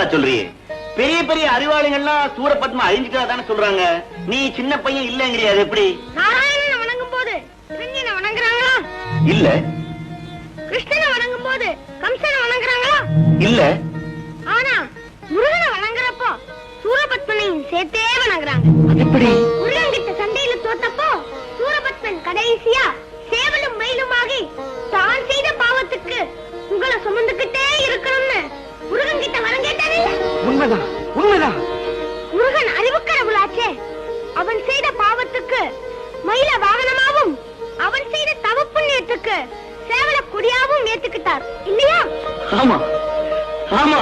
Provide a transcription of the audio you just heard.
புதுசா சொல்றியே. பெரிய பெரிய அறிவாளிகள்லாம் சூரபத்மா அழிஞ்சிட்டா தானே சொல்றாங்க. நீ சின்ன பையன் இல்லங்கிறியா? அது எப்படி? நாராயணனை வணங்கும் போது கிருஷ்ணனை வணங்குறாங்களா? இல்ல. கிருஷ்ணனை வணங்கும் போது கம்சனை வணங்குறாங்களா? இல்ல. ஆனா முருகனை வணங்குறப்போ சூரபத்மனையும் சேர்த்தே வணங்குறாங்க. எப்படி? முருகன் கிட்ட சண்டையில தோத்தப்போ சூரபத்மன் கடைசியா சேவலும் மயிலுமாகி தான் செய்த பாவத்துக்கு உங்களை சுமந்துகிட்டே இருக்கணும்னு முருகன் கிட்ட வரம் கேட்டானே. உண்மைதான், உண்மைதான். முருகன் அறிவுக்கடவுளாச்சே. அவன் செய்த பாவத்துக்கு மயில வாகனமாவும் அவன் செய்த தவ புண்ணியத்துக்கு சேவல கொடியாவும் ஏத்துக்கிட்டார் இல்லையா? ஆமா, ஆமா.